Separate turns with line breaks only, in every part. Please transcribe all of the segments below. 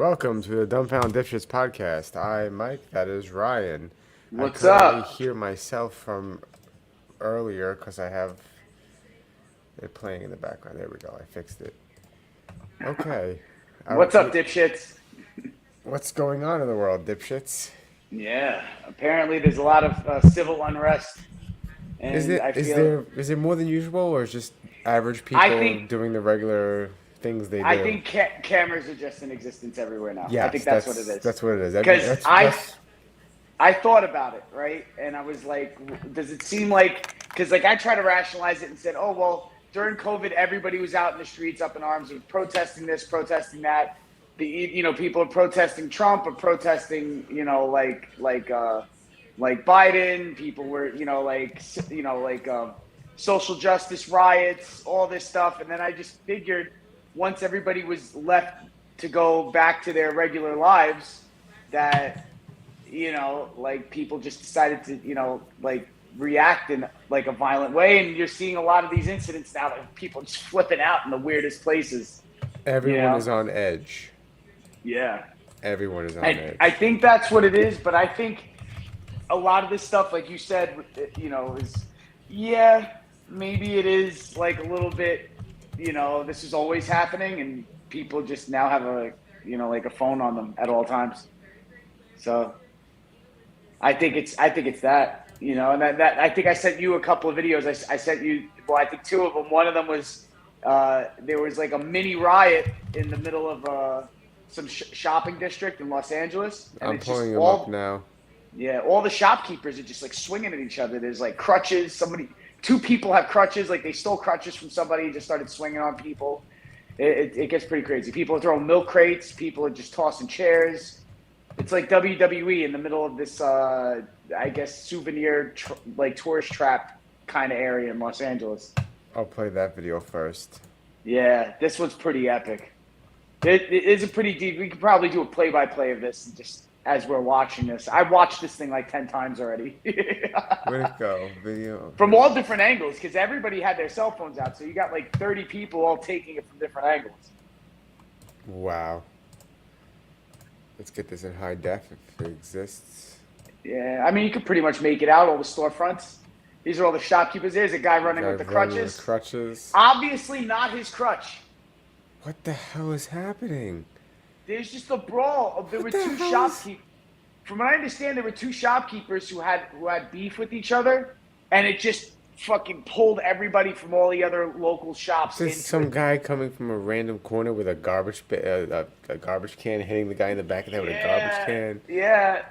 Welcome to the Dumbfounding Dipshits podcast. I'm Mike. That is Ryan. I
What's
couldn't really
up?
hear myself from earlier because I have it playing in the background. There we go. I fixed it. Okay.
What's up, dipshits?
What's going on in the world, dipshits?
Yeah, apparently there's a lot of civil unrest,
Is
and
it
I
is
feel
there is it more than usual, or is just average
I
people
think
doing the regular things they
I
do?
think cameras are just in existence everywhere now. I
Yes,
think that's what it is.
that's what it is.
Because
That's
I thought about it, right, and I was like, does it seem like because like I try to rationalize it and said, oh well, during COVID everybody was out in the streets up in arms, of protesting this, protesting that. People are protesting Trump or protesting like Biden. People were social justice riots, all this stuff, and then I just figured once everybody was left to go back to their regular lives that like people just decided to like react in like a violent way, and you're seeing a lot of these incidents now that people just flipping out in the weirdest places. you
everyone
know
is on edge.
yeah.
Everyone is on
I
edge.
think that's what it is, but I think a lot of this stuff, like you said, is yeah, maybe it is like a little bit, this is always happening, and people just now have like a phone on them at all times. So I think it's that, and that I think I sent you a couple of videos. I sent you, well, I think two of them. One of them was there was like a mini riot in the middle of some shopping district in Los Angeles, and
I'm
it's just
pulling them up now.
yeah, all the shopkeepers are just like swinging at each other. There's like crutches. Two people have crutches. Like they stole crutches from somebody and just started swinging on people. It gets pretty crazy. People are throwing milk crates. People are just tossing chairs. It's like WWE in the middle of this, I guess, souvenir like tourist trap kind of area in Los Angeles.
I'll play that video first.
Yeah, this one's pretty epic. It is a pretty deep. We could probably do a play-by-play of this just as we're watching this. I've watched this thing like 10 times already.
Where'd it go? Video.
From all different angles, because everybody had their cell phones out. So you got like 30 people all taking it from different angles.
Wow. Let's get this in high def if it exists.
Yeah, I mean, you could pretty much make it out, all the storefronts. These are all the shopkeepers. There's a guy running with the crutches.
Crutches.
Obviously not his crutch.
What the hell is happening?
There's just a brawl. There were two shopkeepers. From what I understand, there were two shopkeepers who had beef with each other, and it just fucking pulled everybody from all the other local shops.
There's some guy coming from a random corner with a a garbage can, hitting the guy in the back of the head with a garbage can.
Yeah.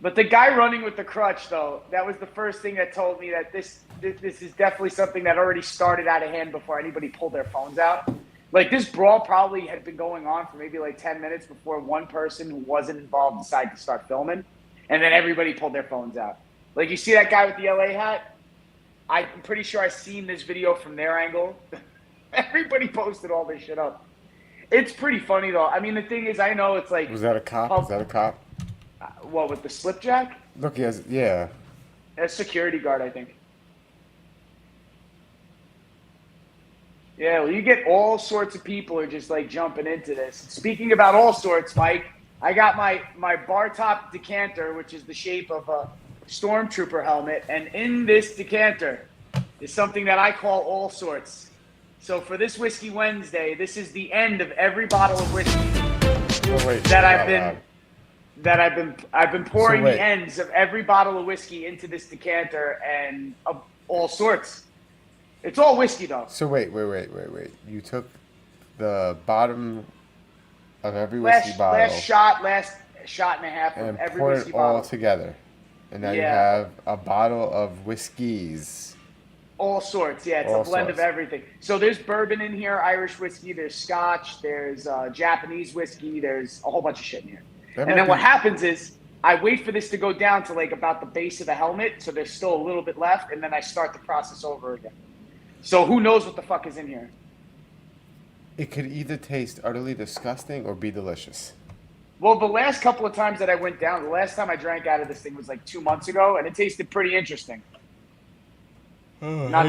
But the guy running with the crutch, though, that was the first thing that told me that this is definitely something that already started out of hand before anybody pulled their phones out. Like, this brawl probably had been going on for maybe like 10 minutes before one person who wasn't involved decided to start filming. And then everybody pulled their phones out. Like, you see that guy with the LA hat? I'm pretty sure I've seen this video from their angle. Everybody posted all this shit up. It's pretty funny, though. I mean, the thing is, I know it's like...
Was that a cop? Was that a cop?
What, with the slipjack?
Look, he has, yeah.
A security guard, I think. Yeah, well, you get all sorts of people are just like jumping into this. Speaking about all sorts, Mike, I got my bar top decanter, which is the shape of a stormtrooper helmet, and in this decanter is something that I call all sorts. So for this Whiskey Wednesday, this is the end of every bottle of whiskey that I've been pouring the ends of every bottle of whiskey into this decanter and of all sorts. It's all whiskey, though.
So wait. You took the bottom of every whiskey bottle.
Last shot and a half of every whiskey bottle.
And pour it all together. And now you have a bottle of whiskeys.
All sorts, yeah. It's a blend of everything. So there's bourbon in here, Irish whiskey, there's scotch, there's Japanese whiskey, there's a whole bunch of shit in here. And then what happens is I wait for this to go down to like about the base of the helmet, so there's still a little bit left, and then I start the process over again. So who knows what the fuck is in here?
It could either taste utterly disgusting or be delicious.
Well, the last couple of times that I went down, the last time I drank out of this thing was like 2 months ago, and it tasted pretty interesting.
Oh,
not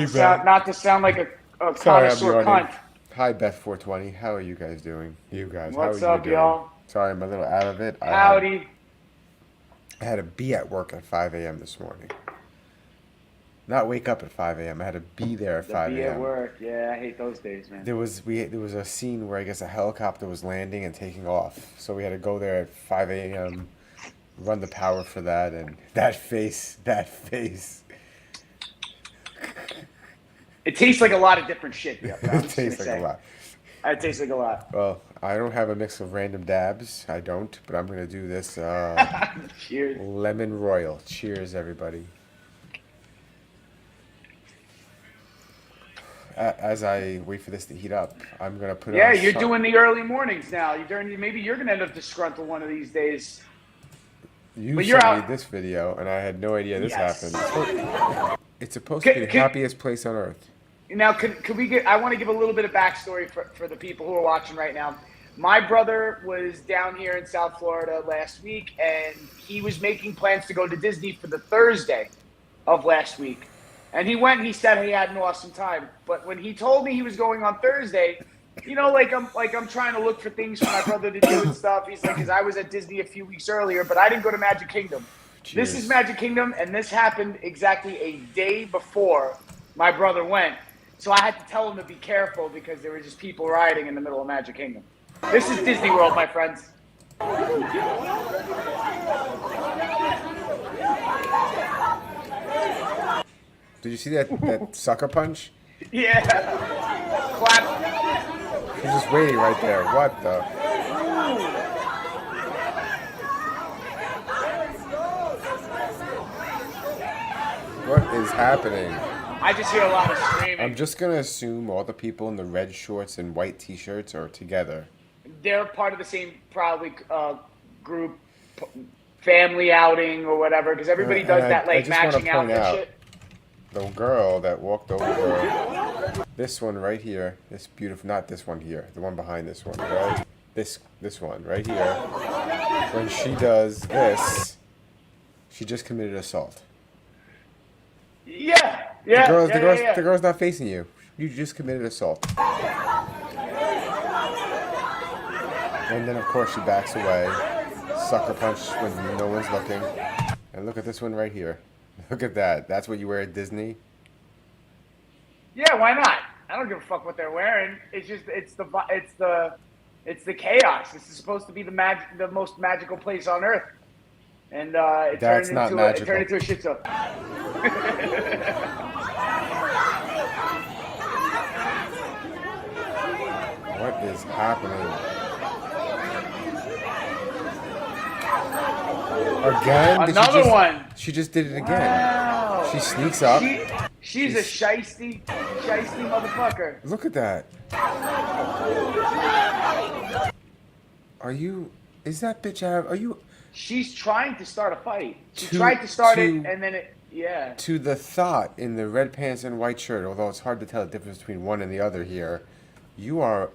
to sound like a connoisseur cunt.
Hi, Beth420. How are you guys doing? You guys, how are
What's
you
up,
doing?
y'all?
Sorry, I'm a little out of it.
Howdy.
I had to be at work at 5 a.m. this morning. Not wake up at 5 a.m. I had to be there at
The
5
be at
a.m.
work. Yeah, I hate those days, man.
There was a scene where I guess a helicopter was landing and taking off, so we had to go there at 5 a.m. Run the power for that, and that face.
It tastes like a lot of different shit, yeah. I'm
It
just
tastes
gonna
like a
say.
lot.
It tastes like a lot.
Well, I don't have a mix of random dabs. I don't, but I'm gonna do this
Cheers.
lemon royal. Cheers, everybody. As I wait for this to heat up, I'm gonna put
Yeah,
on
you're
some.
doing the early mornings now. Maybe you're gonna end up disgruntled one of these days.
You
But you're
sent me
out.
this video, and I had no idea this
Yes.
happened. It's supposed to be the happiest place on earth.
Now, could we get? I want to give a little bit of backstory for the people who are watching right now. My brother was down here in South Florida last week, and he was making plans to go to Disney for the Thursday of last week. And he went and he said he had an awesome time. But when he told me he was going on Thursday, I'm trying to look for things for my brother to do and stuff. He's like, because I was at Disney a few weeks earlier, but I didn't go to Magic Kingdom.
Cheers.
This is Magic Kingdom, and this happened exactly a day before my brother went. So I had to tell him to be careful because there were just people riding in the middle of Magic Kingdom. This is Disney World, my friends.
Did you see that sucker punch?
Yeah. Clap.
He's just waiting right there. What the? What is happening?
I just hear a lot of screaming.
I'm just gonna assume all the people in the red shorts and white t-shirts are together.
They're part of the same probably group, family outing or whatever, because everybody does that like matching outfit shit.
The girl that walked over, this one right here, this beautiful, not this one here, the one behind this one, right? This one right here. When she does this, she just committed assault.
Yeah.
The girl's not facing you. You just committed assault. And then of course she backs away. Sucker punch when no one's looking. And look at this one right here. Look at that. That's what you wear at Disney?
Yeah, why not? I don't give a fuck what they're wearing. It's just it's the chaos. This is supposed to be the most magical place on earth. And it turned into a shit show.
What is happening? Again?
Another one.
She just did it again.
Wow.
She sneaks up.
She's a shiesty motherfucker.
Look at that. Is that bitch are you?
She's trying to start a fight. She tried to start it, and then yeah.
To the thought in the red pants and white shirt, although it's hard to tell the difference between one and the other here, you're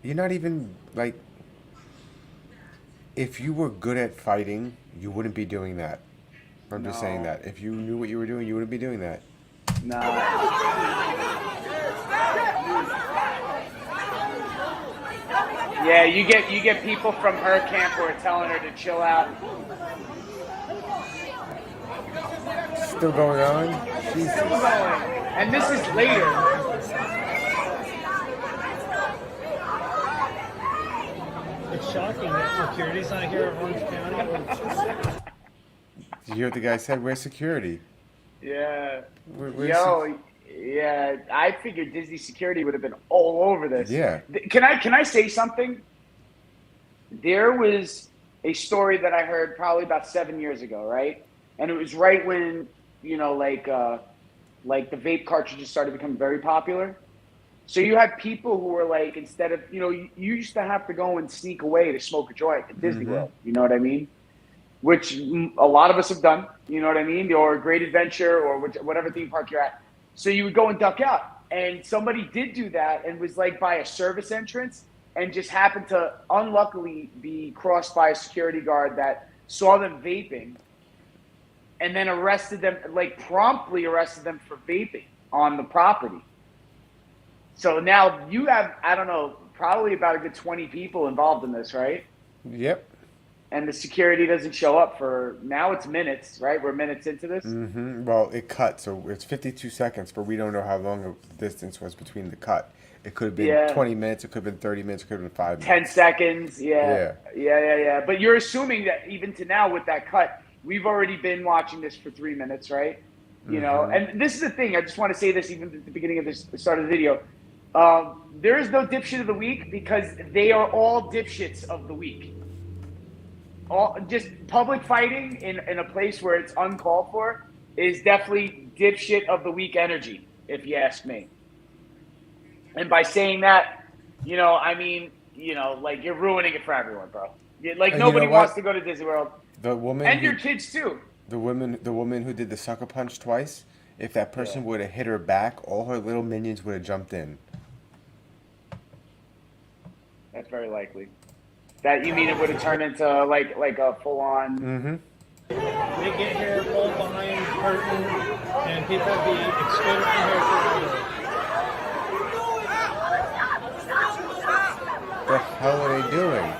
not even, like, if you were good at fighting, you wouldn't be doing that. I'm just saying that. If you knew what you were doing, you wouldn't be doing that.
No. Yeah, you get people from her camp who are telling her to chill out.
Still going on? Jesus.
Still going. And this is later.
It's shocking that security's not here at Orange County.
Did you hear what the guy said? Where's security?
Yeah.
Where's
yeah. I figured Disney security would have been all over this.
Yeah.
Can I say something? There was a story that I heard probably about 7 years ago, right? And it was right when, like the vape cartridges started becoming very popular. So you had people who were like, instead of, you used to have to go and sneak away to smoke a joint at Disney World. You know what I mean? Which a lot of us have done, you know what I mean? Or Great Adventure or whatever theme park you're at. So you would go and duck out. And somebody did do that and was like by a service entrance and just happened to unluckily be crossed by a security guard that saw them vaping and then arrested them, like promptly arrested them for vaping on the property. So now you have, I don't know, probably about a good 20 people involved in this, right?
Yep.
And the security doesn't show up for, now it's minutes, right? We're minutes into this.
Well, it cut, so it's 52 seconds, but we don't know how long the distance was between the cut. It could have been
Yeah.
20 minutes, it could have been 30 minutes, it could have been 5
10
minutes.
seconds, yeah. But you're assuming that even to now with that cut, we've already been watching this for 3 minutes, right? You know, and this is the thing. I just want to say this even at the beginning of the start of the video. There is no dipshit of the week because they are all dipshits of the week. All just public fighting in a place where it's uncalled for is definitely dipshit of the week energy, if you ask me. And by saying that, you know, I mean, you know, like you're ruining it for everyone, bro. Like nobody wants to go to Disney World.
The woman
and your kids too.
The woman who did the sucker punch twice, if that person would have hit her back, all her little minions would have jumped in.
That's very likely. That you mean it would have turned into like a full on.
They get here, roll behind curtain, and people be excluded from here forever.
The hell are they doing?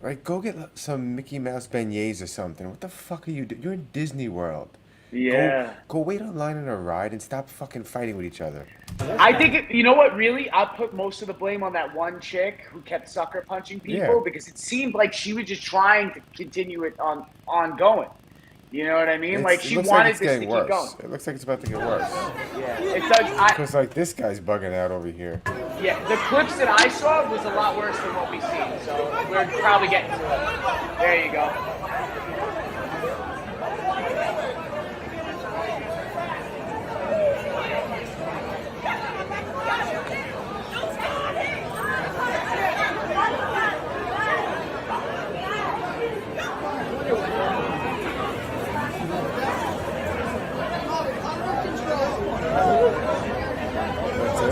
Like, go get some Mickey Mouse beignets or something. What the fuck are you doing? You're in Disney World.
Yeah.
Go wait online on a ride and stop fucking fighting with each other.
I think, you know what, really? I'll put most of the blame on that one chick who kept sucker punching people because it seemed like she was just trying to continue it ongoing. You know what I mean? Like, she wanted this to keep going.
It looks like it's about to get worse.
Yeah, it does.
Because, like, this guy's bugging out over here.
Yeah, the clips that I saw was a lot worse than what we've seen, so we're probably getting to it. There you go.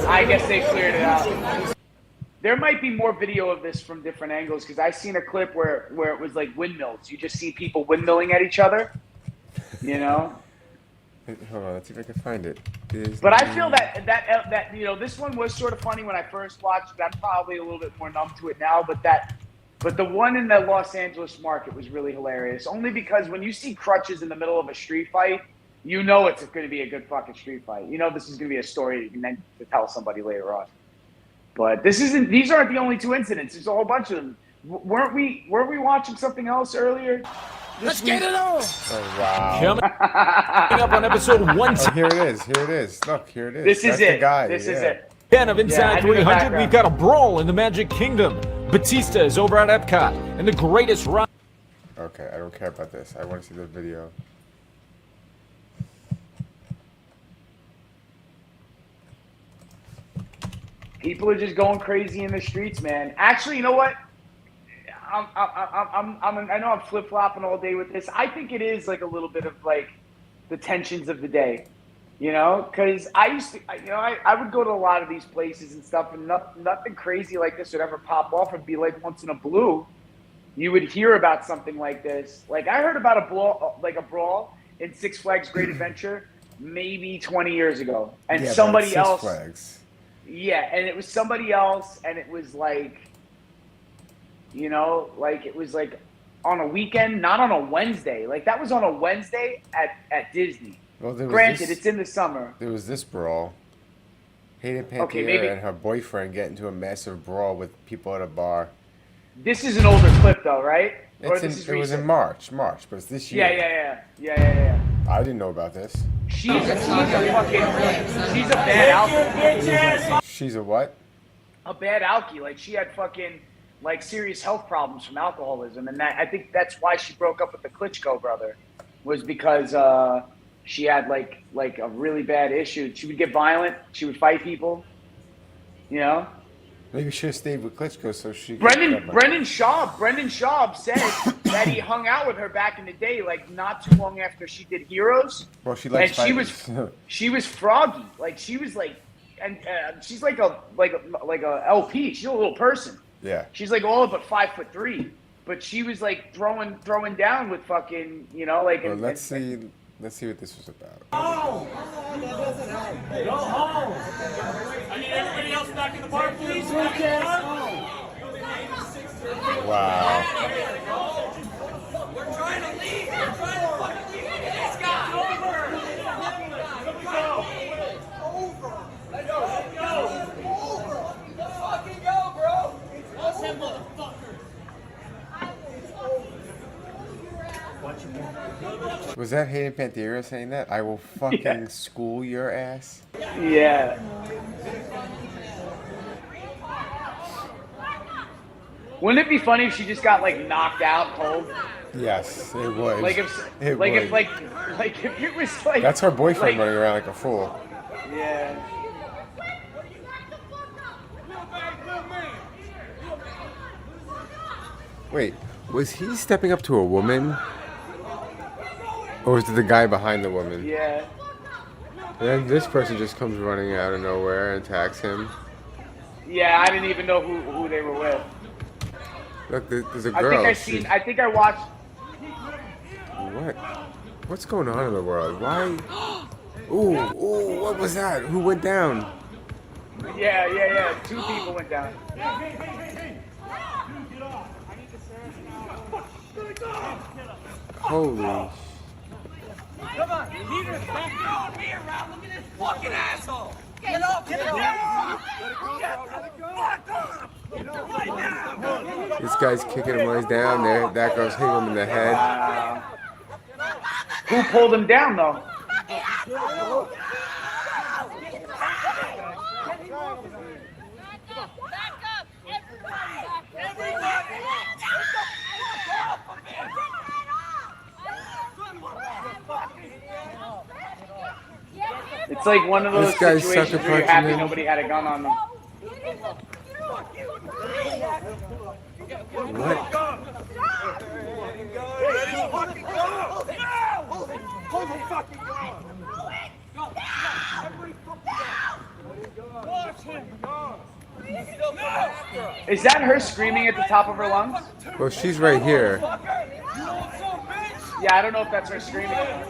I guess they cleared it out. There might be more video of this from different angles because I seen a clip where it was like windmills. You just see people windmilling at each other, you know.
Hold on, let's see if I can find it.
But I feel that you know, this one was sort of funny when I first watched it. I'm probably a little bit more numb to it now, but the one in the Los Angeles market was really hilarious. Only because when you see crutches in the middle of a street fight, you know it's going to be a good fucking street fight. You know this is going to be a story you can then to tell somebody later on. But these aren't the only two incidents. There's a whole bunch of them. Weren't we watching something else earlier?
Let's get it on!
Oh, wow.
Coming up on episode 110
Oh, here it is. Here it is. Look, here it is.
This is
That's
it.
the guy.
This is it.
of Inside
I knew the
300.
background.
We've got a brawl in the Magic Kingdom. Batista is over at Epcot, and the greatest ride.
Okay, I don't care about this. I want to see the video.
People are just going crazy in the streets, man. Actually, you know what? I know I'm flip flopping all day with this. I think it is like a little bit of like the tensions of the day, you know? Because I used to, you know, I would go to a lot of these places and stuff, and nothing crazy like this would ever pop off. It'd be like once in a blue, you would hear about something like this. Like I heard about a brawl in Six Flags Great Adventure maybe 20 years ago, and
Yeah,
somebody
Six
else.
Flags.
Yeah, and it was somebody else, and it was like, you know, like it was like on a weekend, not on a Wednesday. Like that was on a Wednesday at Disney.
Well, there was
Granted, it's in the summer.
There was this brawl. Hayden Panettiere
Okay, maybe-
and her boyfriend get into a massive brawl with people at a bar.
This is an older clip, though, right? Or
It
this is
was in
recent?
March, but it's this year.
Yeah.
I didn't know about this.
She's a bad alky.
She's a what?
A bad alky. Like she had fucking like serious health problems from alcoholism, and I think that's why she broke up with the Klitschko brother, was because she had like a really bad issue. She would get violent. She would fight people. You know.
Maybe we should have stayed with Klitschko so she.
Brendan Schaub said that he hung out with her back in the day, like not too long after she did Heroes.
Well, she likes
and
fighting.
she was froggy, like she was like, and she's like a LP. She's a little person.
Yeah.
She's like all but 5'3", but she was like throwing down with fucking, you know, like.
Well, let's see. Let's see what this was about.
Go home. I need everybody else back in the park, please.
Wow.
We're trying to leave. We're trying to fucking leave this guy. Let's go. Let's fucking go, bro. Let's him, motherfucker.
Was that Hayden Panettiere saying that? I will fucking school your ass.
Yeah. Wouldn't it be funny if she just got like knocked out cold?
Yes, it would.
Like if it was like
That's her boyfriend
like,
running around like a fool.
Yeah.
Wait, was he stepping up to a woman? Or was it the guy behind the woman?
Yeah.
And then this person just comes running out of nowhere and attacks him.
Yeah, I didn't even know who they were with.
Look, there's a girl.
I think I watched.
What? What's going on in the world? Why? Ooh, what was that? Who went down?
Yeah. 2 people went down.
Holy.
Come on, leaders, back on me around. Look at this fucking asshole. Get up. Let it go. Right now.
This guy's kicking him while he's down there. That girl's hitting him in the head.
Who pulled him down though? It's like one of those
This guy's
situations
sucker
where you're
punching
happy
him.
nobody had a gun on them.
What?
Is that her screaming at the top of her lungs?
Well, she's right here.
Yeah, I don't know if that's her screaming.
I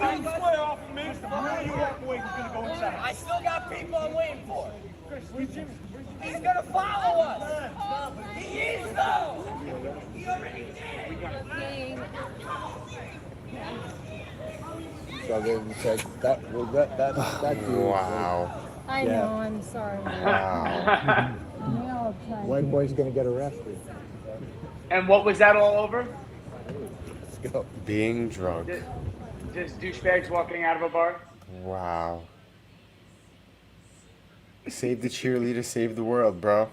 still got people I'm waiting for. He's gonna follow us. He is though. He already did.
So then said that dude.
Wow.
I know, I'm sorry.
Wow.
White boy's gonna get arrested.
And what was that all over?
Let's go.
Being drunk.
Just douchebags walking out of a bar?
Wow. Save the cheerleader, save the world, bro.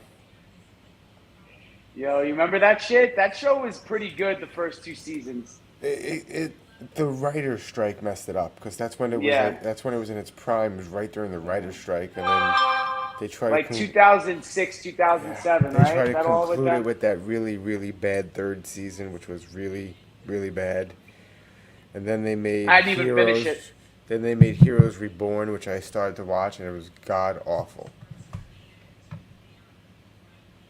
Yo, you remember that shit? That show was pretty good the first 2 seasons.
The writer's strike messed it up because that's when it was.
Yeah.
That's when it was in its prime. It was right during the writer's strike, and then they tried
Like
to
2006, 2007,
they
right?
tried to
That all with
conclude
that?
it with that really, really bad 3rd season, which was really, really bad. And then they made
I didn't even finish
Heroes.
it.
Then they made Heroes Reborn, which I started to watch, and it was god awful.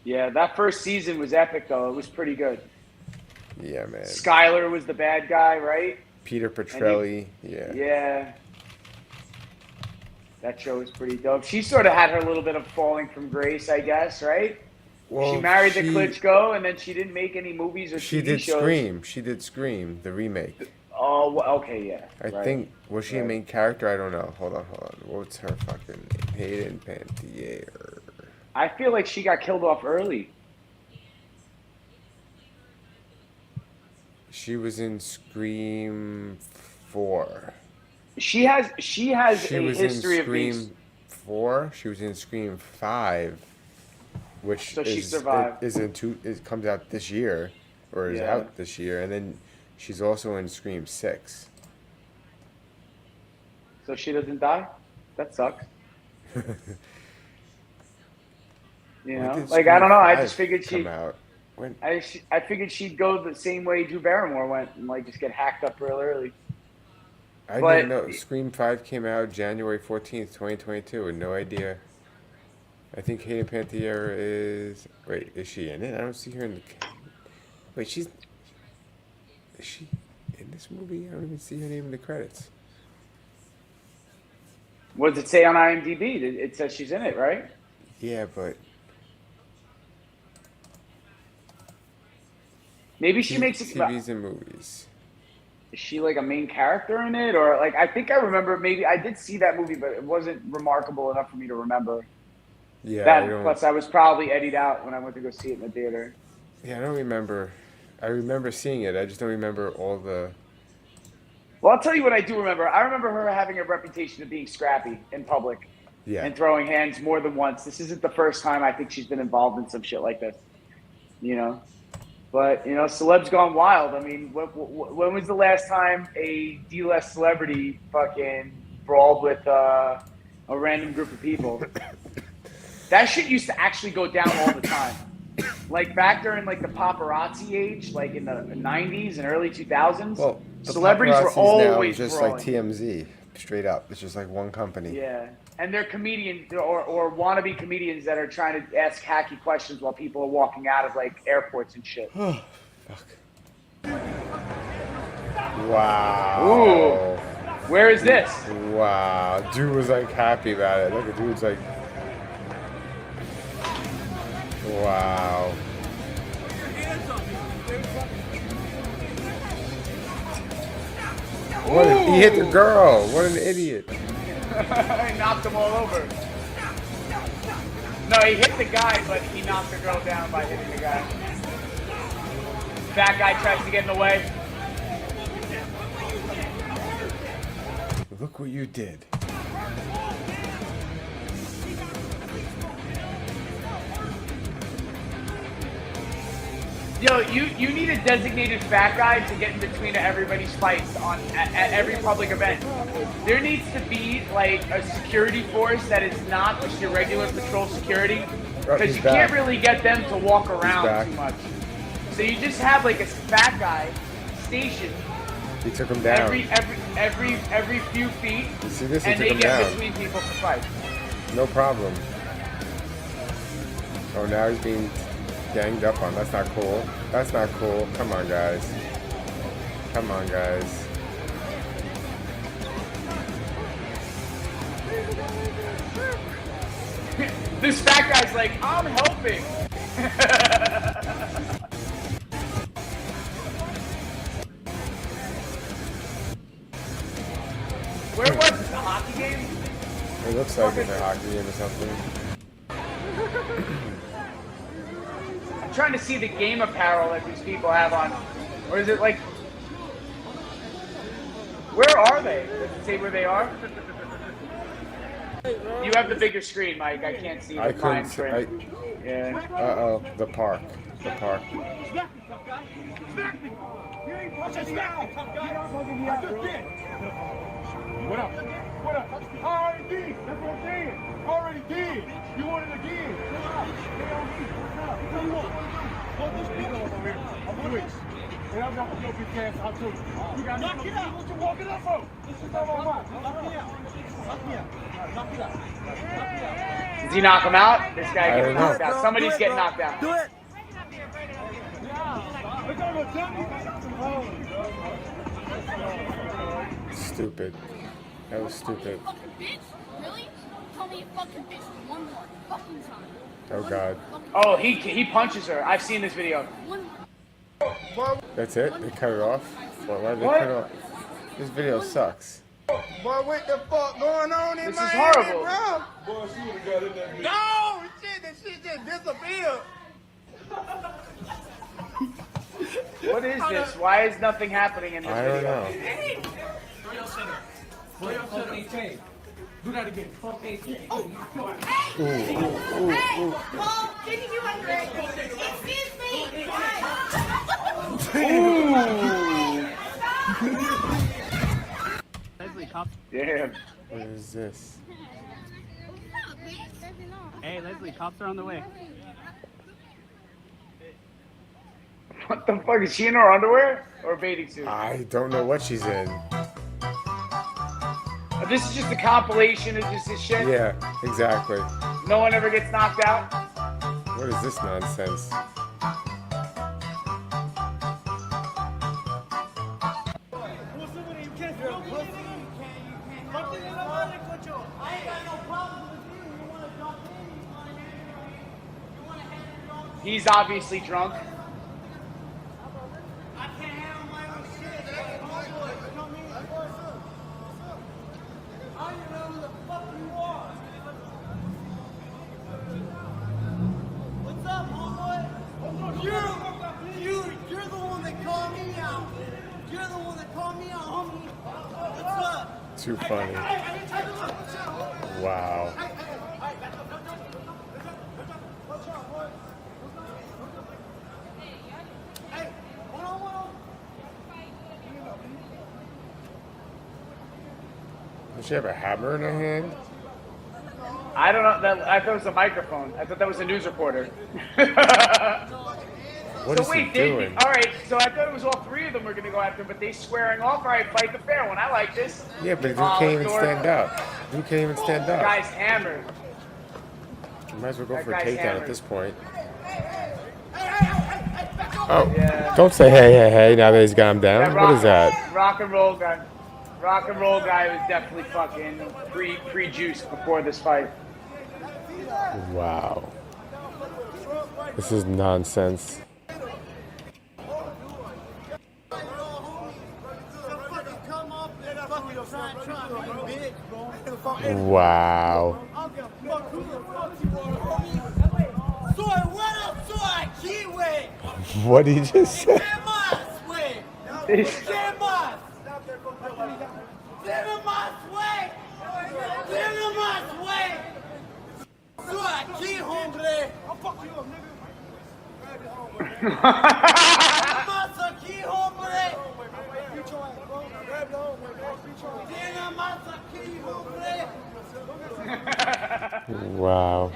Yeah, that first season was epic, though. It was pretty good.
Yeah, man.
Skylar was the bad guy, right?
Peter Petrelli. Yeah.
Yeah. That show was pretty dope. She sort of had her little bit of falling from grace, I guess, right?
Well,
she married the Klitschko, and then she didn't make any movies or
She
TV
did
shows.
Scream. She did Scream, the remake.
Oh, okay, yeah.
I
right.
think, was she a
Right.
main character? I don't know. Hold on. What's her fucking name? Hayden Panettiere.
I feel like she got killed off early.
She was in Scream 4.
She has
She
a
was
history
in
of being.
Scream 4. She was in Scream 5, which
So she survived.
It comes out this year, or is
Yeah.
out this year, and then she's also in Scream 6.
So she doesn't die? That sucks. You
When
know,
did
like I don't know. I
Scream
just figured
5 come
she.
out. When?
I figured she'd go the same way Drew Barrymore went and like just get hacked up real early.
I
But-
didn't know. Scream 5 came out January 14th, 2022, and no idea. I think Hayden Panettiere is... Wait, is she in it? I don't see her in the... Wait, is she in this movie? I don't even see her name in the credits.
What does it say on IMDb? It says she's in it, right?
Yeah, but
Maybe she makes it.
TVs and movies.
Is she like a main character in it, or like I think I remember maybe I did see that movie, but it wasn't remarkable enough for me to remember.
Yeah,
That plus I was probably eddied out when I went to go see it in the theater.
Yeah, I don't remember. I remember seeing it. I just don't remember all the.
Well, I'll tell you what I do remember. I remember her having a reputation of being scrappy in public
Yeah.
and throwing hands more than once. This isn't the first time I think she's been involved in some shit like this, you know. But you know, celebs gone wild. I mean, when was the last time a D-list celebrity fucking brawled with a random group of people? That shit used to actually go down all the time. Like back during like the paparazzi age, like in the 90s and early 2000s,
Well, the
celebrities were
paparazzis now
always
is just
brawling.
like TMZ, straight up. It's just like one company.
Yeah, and they're comedians or wannabe comedians that are trying to ask hacky questions while people are walking out of like airports and shit.
Fuck. Wow.
Ooh, where is this?
Wow. Dude was like happy about it. Look at dude's like. Wow. He hit the girl. What an idiot.
He knocked them all over. No, he hit the guy, but he knocked the girl down by hitting the guy. That guy tries to get in the way.
Look what you did.
Yo, you need a designated fat guy to get in between everybody's fights at every public event. There needs to be like a security force that is not just your regular patrol security, because you can't really get them to walk around too much. So you just have like a fat guy stationed.
He took him down.
Every few feet,
You see this? He
and
took
they
him
get
down.
between people for fights.
No problem. Oh, now he's being ganged up on. That's not cool. That's not cool. Come on, guys. Come on, guys.
This fat guy's like, I'm helping. Where was it? The hockey game?
It looks like it's a hockey game or something.
I'm trying to see the game apparel that these people have on. Or is it like... Where are they? Does it say where they are? You have the bigger screen, Mike. I can't see the
I
fine
couldn't.
print. Yeah.
Uh-oh. The park. The park.
What up? What up? I already did. That's what I'm saying. I already did. You want it again? Chill out. Stay on me. What's up? What do you want? Well, this nigga over here. I'm Twitch. And I'm not your bitch ass out too. You got knock it out. What you walking up for? This is not my mind. Knock me out. Knock me out. Knock it out. Knock me out.
Does he knock him out? This guy
I
gets
don't
knocked
know.
out. Somebody's getting knocked out.
Do it.
Stupid. That was stupid.
Fucking bitch? Really? Call me a fucking bitch one more fucking time.
Oh, God.
Oh, he punches her. I've seen this video.
One
That's it? They cut it off? Why did they
What?
cut it off? This video sucks.
Boy, what the fuck going on in
This is
Miami,
horrible.
bro?
Boy, she would've got in that bitch.
No, shit, that shit just disappeared.
What is this? Why is nothing happening in this
I don't
video?
know.
Do that again.
Hey, Paul, didn't you understand? Excuse me.
Damn.
What is this?
Hey, Leslie, cops are on the way.
What the fuck? Is she in her underwear or a bathing suit?
I don't know what she's in.
This is just a compilation of just this shit.
Yeah, exactly.
No one ever gets knocked out.
What is this nonsense?
He's obviously drunk.
You're the one that called me out. You're the one that called me out, homie. What's up?
Too funny. Wow. Does she have a hammer in her hand?
I don't know. I thought it was a microphone. I thought that was a news reporter.
What is he doing?
All right, so I thought it was all three of them were going to go after him, but they squaring off. All right, fight the fair one. I like this.
Yeah, but Duke can't even stand up. Duke can't even stand
The
up.
guy's hammered.
You might as well go
That
for a
guy's
takedown
hammered.
at this point. Oh,
Yeah.
don't say hey, hey, hey, now that he's got him down. What is that?
Rock and roll guy. Rock and roll guy was definitely fucking pre-juiced before this fight.
Wow. This is nonsense. Wow. What did he just say? Wow.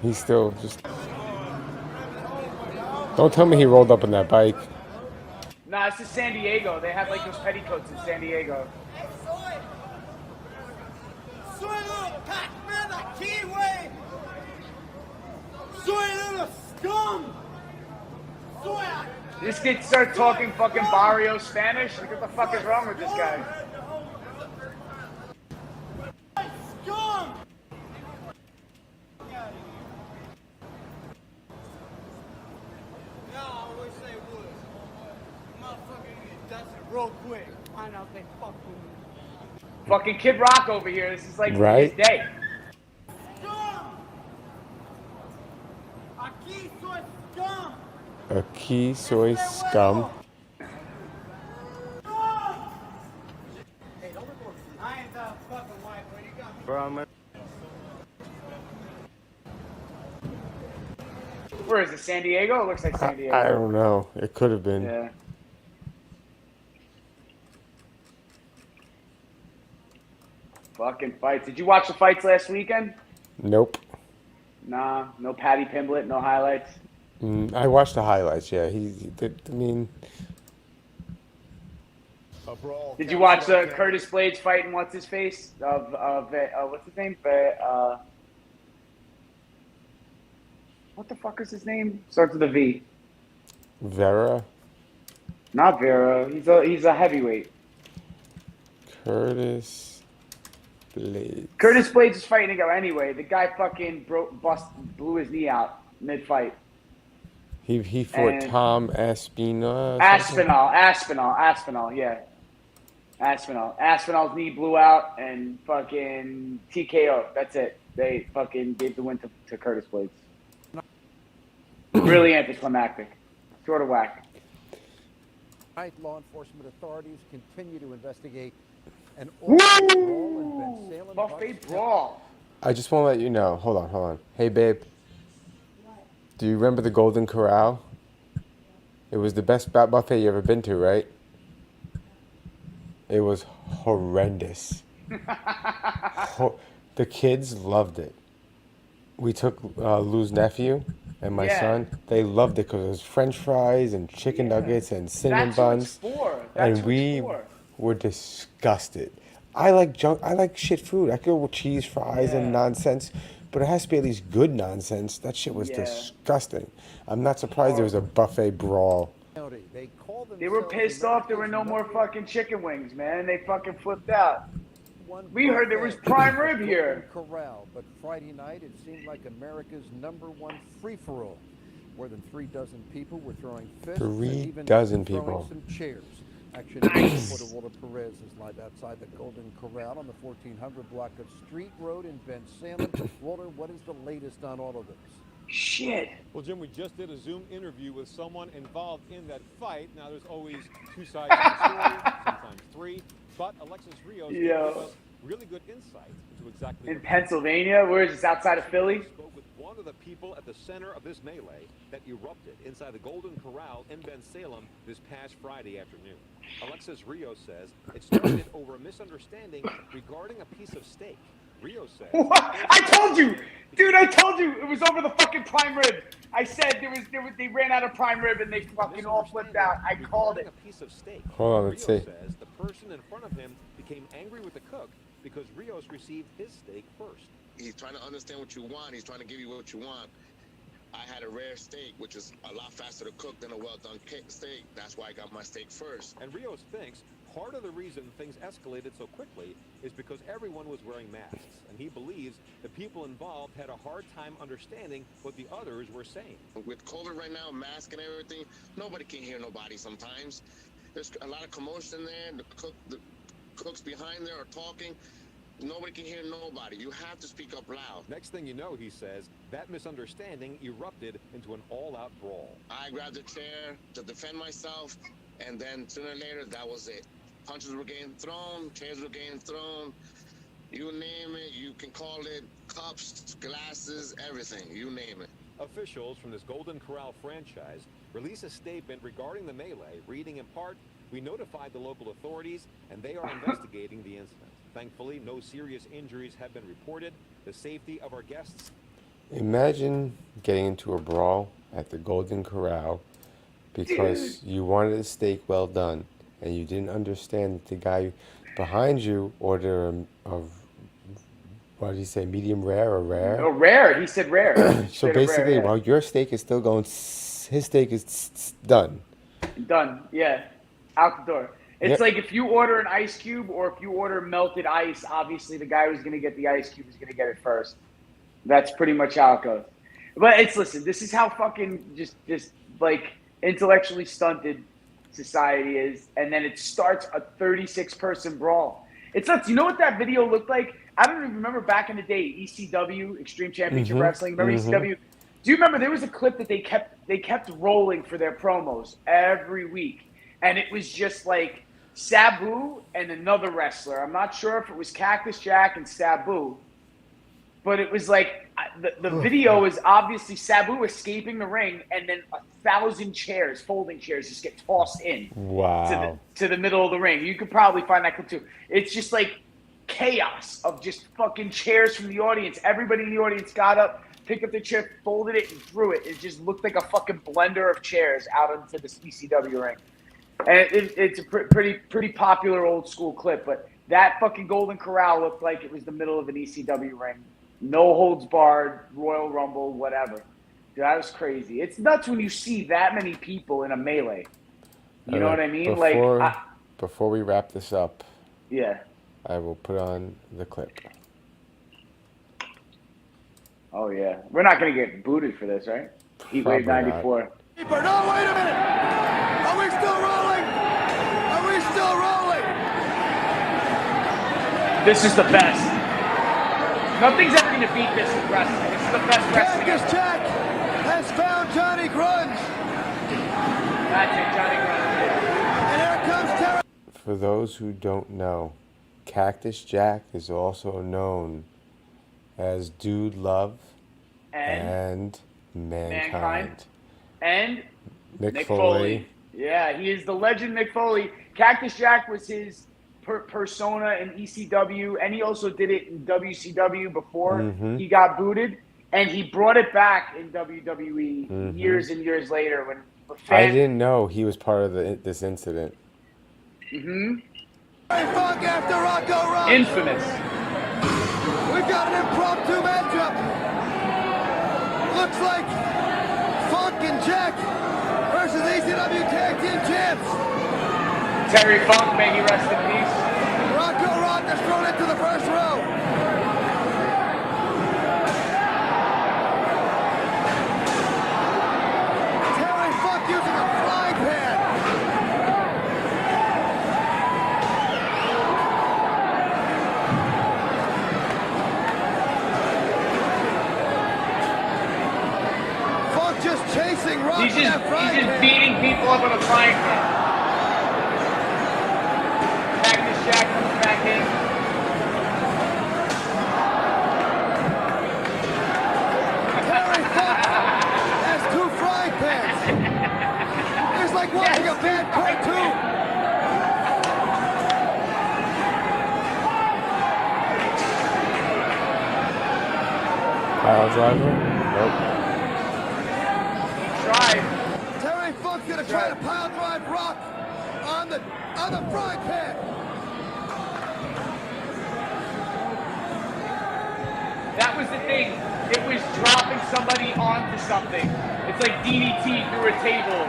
He's still just... Don't tell me he rolled up on that bike.
Nah, this is San Diego. They have like those petticoats in San Diego. This kid started talking fucking barrio Spanish. Like, what the fuck is wrong with this guy?
Real quick, find out they fuck with me.
Fucking Kid Rock over here. This is like
Right?
his day.
Aquí soy scum.
Where is it? San Diego? It looks like San Diego.
I don't know. It could have been.
Yeah. Fucking fights. Did you watch the fights last weekend?
Nope.
Nah, no Patty Pimblett, no highlights.
I watched the highlights. Yeah, he did. I mean,
Did you watch Curtis Blades fighting what's his face of what's his name? What the fuck is his name? Starts with a V.
Vera,
Not Vera. He's a heavyweight.
Curtis Blades.
Curtis Blades is fighting to go anyway. The guy fucking blew his knee out mid-fight.
He fought
And-
Tom Aspinall.
Aspinall, yeah. Aspinall's knee blew out and fucking TKO. That's it. They fucking gave the win to Curtis Blades. Really anticlimactic. Sort of whack.
Law enforcement authorities continue to investigate an
Buffet brawl.
I just want to let you know. Hold on. Hey, babe. Do you remember the Golden Corral? It was the best buffet you ever been to, right? It was horrendous. The kids loved it. We took Lou's nephew and my son. They loved it because it was French fries and chicken nuggets and cinnamon buns. And we were disgusted. I like junk. I like shit food. I could go with cheese fries and nonsense, but it has to be at least good nonsense. That shit was disgusting. I'm not surprised there was a buffet brawl.
They call
They were pissed off there were no more fucking chicken wings, man. They fucking flipped out. We heard there was prime rib here.
Corral, but Friday night it seemed like America's #1 free-for-all. More than 3 dozen people were throwing fists and even throwing some chairs. Action reporter Walter Perez is live outside the Golden Corral on the 1400 block of Street Road in Ben Salem. Walter, what is the latest on all of this?
Shit.
Well, Jim, we just did a Zoom interview with someone involved in that fight. Now, there's always 2 sides to the story, sometimes 3. But Alexis Rios gave us really good insight into exactly
in Pennsylvania. Where is this? Outside of Philly?
Spoke with one of the people at the center of this melee that erupted inside the Golden Corral in Ben Salem this past Friday afternoon. Alexis Rios says it started over a misunderstanding regarding a piece of steak. Rios says,
what? I told you, dude. I told you it was over the fucking prime rib. I said they ran out of prime rib and they fucking all flipped out. I called it.
A piece of steak.
Hold on, let's see.
Says the person in front of him became angry with the cook because Rios received his steak first.
He's trying to understand what you want. He's trying to give you what you want. I had a rare steak, which is a lot faster to cook than a well-done steak. That's why I got my steak first.
And Rios thinks part of the reason things escalated so quickly is because everyone was wearing masks. And he believes the people involved had a hard time understanding what the others were saying.
With COVID right now, mask and everything, nobody can hear nobody sometimes. There's a lot of commotion there. The cooks behind there are talking. Nobody can hear nobody. You have to speak up loud.
Next thing you know, he says, that misunderstanding erupted into an all-out brawl.
I grabbed a chair to defend myself, and then sooner or later, that was it. Punches were getting thrown, chairs were getting thrown. You name it, you can call it cups, glasses, everything. You name it.
Officials from this Golden Corral franchise released a statement regarding the melee, reading in part, "We notified the local authorities, and they are investigating the incident. Thankfully, no serious injuries have been reported. The safety of our guests."
Imagine getting into a brawl at the Golden Corral because you wanted a steak well done and you didn't understand that the guy behind you ordered a what did he say, medium rare or rare?
Oh, rare. He said rare.
So basically,
rare, yeah.
while your steak is still going, his steak is done.
Done. Yeah. Out the door. It's
Yep.
like if you order an ice cube or if you order melted ice, obviously the guy who's going to get the ice cube is going to get it first. That's pretty much how it goes. But listen, this is how fucking just like intellectually stunted society is. And then it starts a 36-person brawl. It's nuts. You know what that video looked like? I don't even remember back in the day, ECW, Extreme Championship Wrestling. Remember ECW? Do you remember there was a clip that they kept rolling for their promos every week? And it was just like Sabu and another wrestler. I'm not sure if it was Cactus Jack and Sabu, but it was like the video is obviously Sabu escaping the ring, and then 1,000 chairs, folding chairs, just get tossed in to the middle of the ring. You could probably find that clip too. It's just like chaos of just fucking chairs from the audience. Everybody in the audience got up, picked up the chair, folded it, and threw it. It just looked like a fucking blender of chairs out into the ECW ring. And it's a pretty popular old school clip, but that fucking Golden Corral looked like it was the middle of an ECW ring. No holds barred, Royal Rumble, whatever. Dude, that was crazy. It's nuts when you see that many people in a melee. You know what I mean?
Before we wrap this up,
yeah,
I will put on the clip.
Oh yeah, we're not gonna get booted for this, right? Heatwave 94.
No, wait a minute. Are we still rolling? Are we still rolling?
This is the best. Nothing's ever going to beat this in wrestling. This is the best wrestling.
Cactus Jack has found Johnny Grunge.
That's it, Johnny Grunge.
And here comes Terry.
For those who don't know, Cactus Jack is also known as Dude Love and Mankind.
And
Mick Foley.
Yeah, he is the legend Mick Foley. Cactus Jack was his persona in ECW, and he also did it in WCW before he got booted, and he brought it back in WWE years and years later. When
I didn't know he was part of this incident.
Funk after Rocco Rock.
Infamous.
We've got an impromptu matchup. Looks like Funk and Jack versus ECW Tag
Terry Funk, may he rest in peace.
Rocco Rock is thrown into the first row. Terry Funk using a flying pan. Funk just chasing Rock
He's
with
just,
that frying pan.
beating people up with a frying pan. Cactus Jack comes back in.
Terry Funk has 2 frying pans. It's like watching a bad cartoon.
Pile driver? Nope.
Tried.
Terry Funk's gonna try to pile drive Rock on the frying pan.
That was the thing. It was dropping somebody onto something. It's like DDT through a table.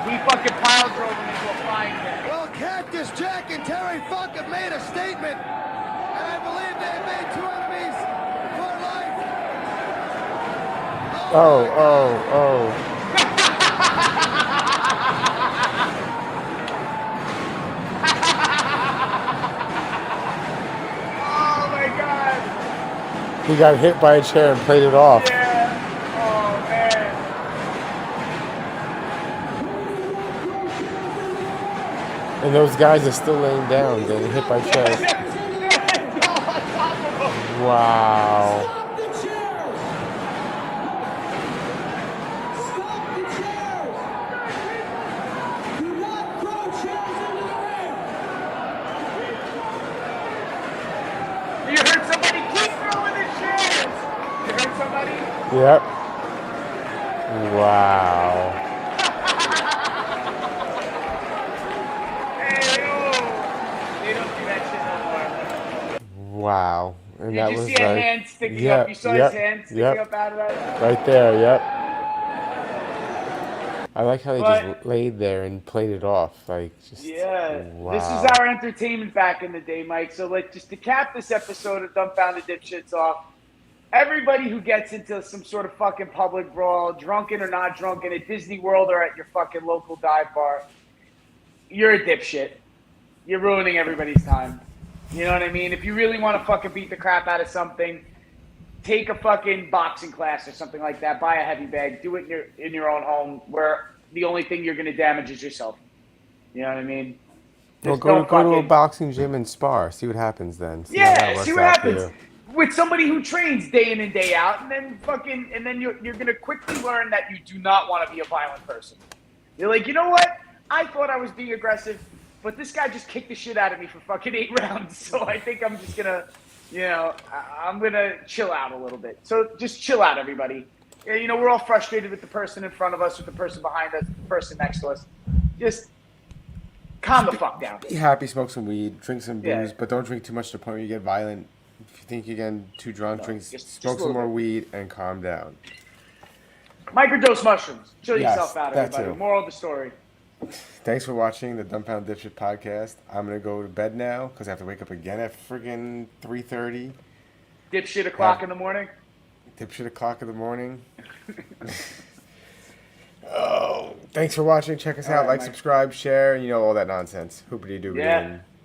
We fucking pile drove him into a frying pan.
Well, Cactus Jack and Terry Funk have made a statement, and I believe they have made 2 enemies for life.
Oh.
Oh my god.
He got hit by a chair and played it off.
Yeah. Oh man.
And those guys are still laying down, getting hit by chairs. Wow.
You heard somebody keep throwing the chairs. You heard somebody?
Yep. Wow.
Hey, yo. They don't do that shit no more.
Wow. And
Did
that
you
was
see
like,
a hand sticking up? You saw his hand sticking up out of that?
Right there, yep. I like how they
But-
just laid there and played it off. Like, just,
Yeah.
wow.
This is our entertainment back in the day, Mike. So, like, just to cap this episode of Dumbfounded Dipshits off, everybody who gets into some sort of fucking public brawl, drunken or not drunken, at Disney World or at your fucking local dive bar, you're a dipshit. You're ruining everybody's time. You know what I mean? If you really want to fucking beat the crap out of something, take a fucking boxing class or something like that. Buy a heavy bag. Do it in your own home, where the only thing you're going to damage is yourself. You know what I mean?
Well,
Just
go
don't
to a
fucking-
boxing gym and spar. See what happens then. See how that
Yeah,
works
see what
out for
happens
you.
with somebody who trains day in and day out, and then you're gonna quickly learn that you do not want to be a violent person. You're like, you know what? I thought I was being aggressive, but this guy just kicked the shit out of me for fucking 8 rounds. So I think I'm just gonna, I'm gonna chill out a little bit. So just chill out, everybody. You know, we're all frustrated with the person in front of us, with the person behind us, the person next to us. Just calm the fuck down.
Be happy, smoke some weed, drink some booze,
Yeah.
but don't drink too much to the point where you get violent. If you think you're getting too drunk, smoke
a
some more
little
weed and calm down.
Microdose mushrooms. Chill
Yes,
yourself out,
that
everybody.
too.
Moral of the story.
Thanks for watching the Dumbfounded Dipshit podcast. I'm going to go to bed now because I have to wake up again at friggin' 3:30.
Dipshit o'clock in the morning.
Dipshit o'clock in the morning. Oh, thanks for watching. Check us out.
right,
Like,
Mike.
subscribe, share, all that nonsense. Hoopity doopity.
Yeah.
And